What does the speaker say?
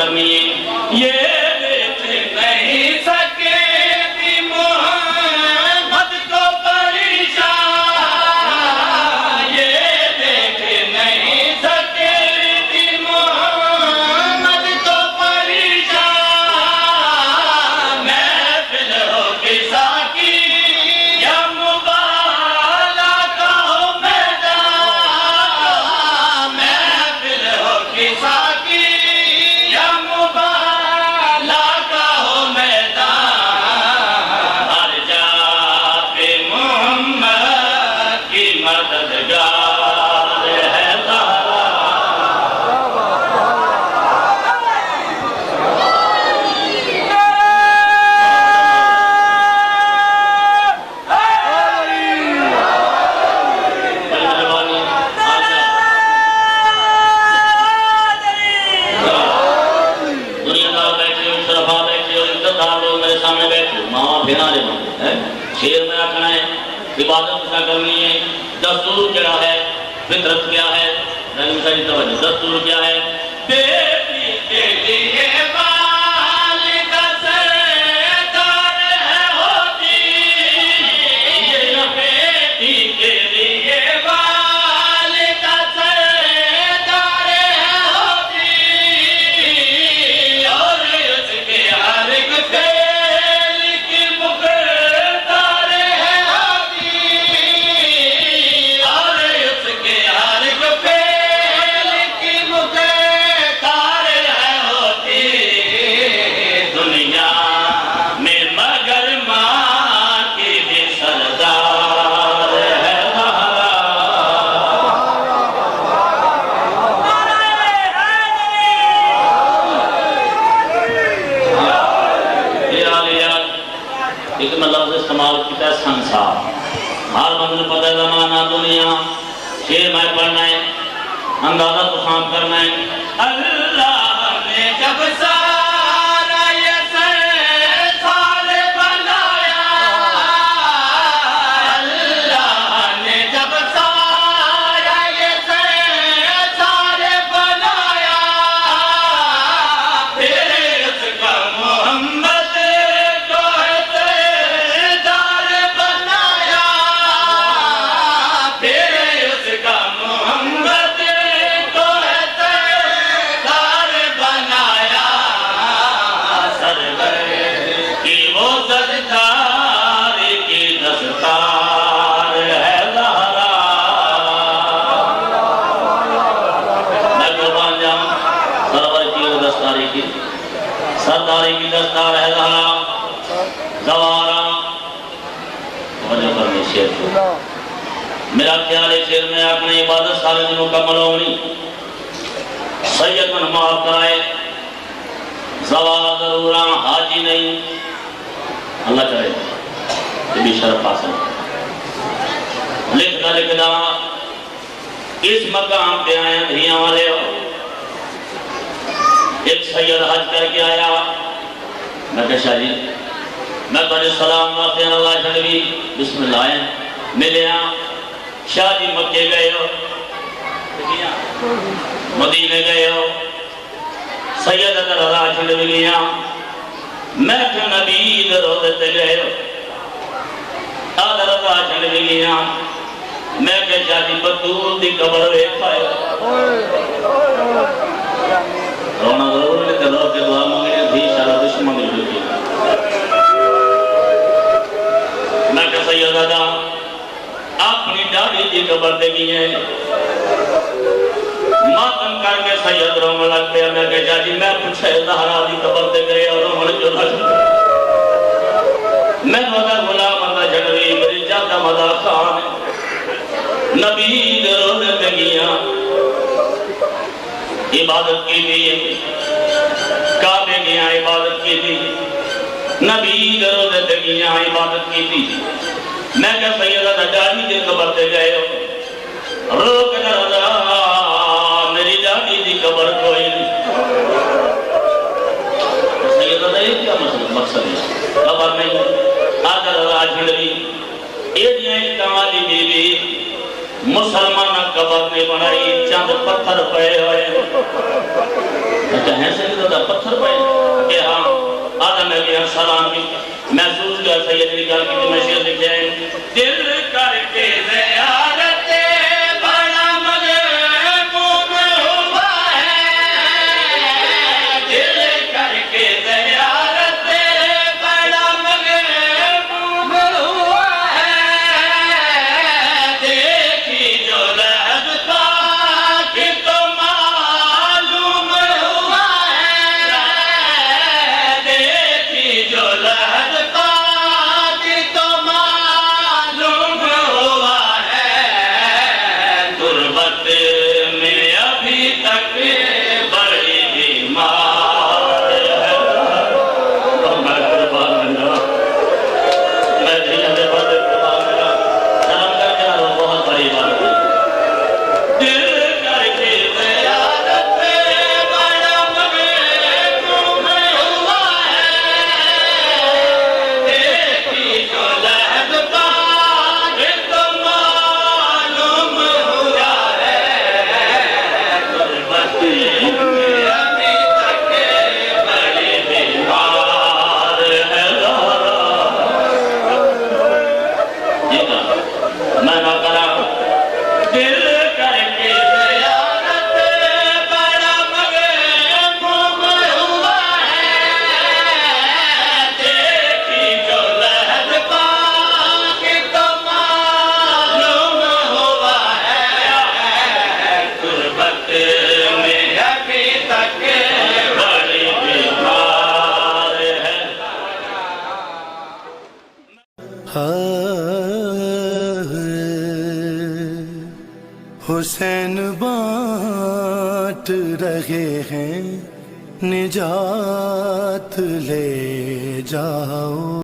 کرنی ہے یہ دیکھ نہیں سکے تھی محمد کو پریشان یہ دیکھ نہیں سکے تھی محمد کو پریشان محفل ہو کے ساکی یا مبالا کا ہو میدان محفل ہو کے ساکی یا مبالا کا ہو میدان ہر جا پہ محمد کی مددگار ہے زہرا دنیا دار بیٹھے ہو شرفا بیٹھے ہو عزتدار لوگ میرے سامنے بیٹھے ہو ماں پھیرا رہے ہوں شیر میں آکھنا ہے عبادت کیا کرنی ہے دستور کیا ہے فطرت کیا ہے رحم ساری توجہ دستور کیا ہے بیٹی کے لیے والد سردار ہے ہوتی یہ بیٹی کے لیے والد سردار ہے ہوتی اور اس کے ہر ایک فعل کی مقدار ہے ہوتی اور اس کے ہر ایک فعل کی مقدار ہے ہوتی دنیا میں مگر ماں کی بھی سردار ہے زہرا ایک میں لفظ استعمال کیتا ہے سنسار ہر منظر پتہ ہے زمانہ دنیا شیر میں پڑھنا ہے اندازہ تو خام کرنا ہے اللہ نے جب سارا یہ سنسار بنایا اللہ نے جب سارا یہ سنسار بنایا پھر اس کا محمد کو سردار بنایا پھر اس کا محمد کو سردار بنایا سرور کی وہ سردار کی دستار ہے زہرا میں قربان جاؤں سرور کی وہ دستاری کی سرداری کی دستار ہے زہرا زوارا توجہ کرنی شیر کو میرا خیال ہے شیر میں اپنی عبادت سارے دن مکمل ہونی سید من معاف کرائے زوارا ضرورا حاجی نہیں اللہ کرے یہ بھی شرف حاصل لکھ دا اس مقام پہ آئے دھیاں والے ہو ایک سید حج کر کے آیا میں کہا شاہ جی میں تجھے سلام واسطے اللہ شنوی بسم اللہ ہے ملے شاہ جی مکے گئے ہو مدینے گئے ہو سید اگر اللہ شنوی لیا میں کہ نبی روزے گئے ہو آدھر اللہ شنوی لیا میں کہ شاہ جی بطول دی قبر ویکھ آئے رونا ضرور لیتے رو کے دعا مانگے دھی شارہ دشمن دی ہوئی میں کہ سید ادا اپنی ڈاڑی دی قبر دے گئی ہیں ماتم کر کے سید روم لگ پیا میں کہ جاجی میں پوچھے زہرا دی قبر دے گئے اور روم جو لگ میں مدہ غلام مدہ جنوی میری جادہ مدہ خان نبی روزے دے گیاں عبادت کی دی کعبے گیا عبادت کی دی نبی روزے دے گیا عبادت کی دی میں کہ سیدہ ڈاڑی دی قبر دے گئے ہو روک دردا میری ڈاڑی دی قبر کوئی نہیں سیدہ یہ کیا مقصد ہے قبر نہیں آدھر راج ہنڈوی ایڈیاں کمالی بی بی مسلمان قبر نہیں بنائی چند پتھر پے ہوئے اچھا ہیں سے بھی تو پتھر پے کہ ہاں آدم علیہ السلام کی محسوس کیا سید نکال کی میں شیر لکھے ہیں دل کر کے زیارت بڑا مغموم ہوا ہے دل کر کے زیارت بڑا مغموم ہوا ہے دیکھی جو لحظ پاک تو معلوم ہوا ہے دیکھی جو لحظ پاک تو معلوم ہوا ہے غربت میں ابھی تک بڑی بیمار ہے میں قربان میرا میں دنیا میں بڑے قربان میرا شرم کر کے وہ بہت بڑی بات ہے دل کر کے زیارت بڑا مغموم ہوا ہے دیکھی جو لحظ پاک تو معلوم ہوا ہے غربت میں ابھی تک بڑی بیمار ہے لارا جی کا میں نہ کرا دل کر کے زیارت بڑا مغموم ہوا ہے دیکھی جو لحظ پاک تو معلوم ہوا ہے غربت میں ابھی تک بڑی بیمار ہے حسین بانٹ رہے ہیں نجات لے جاؤ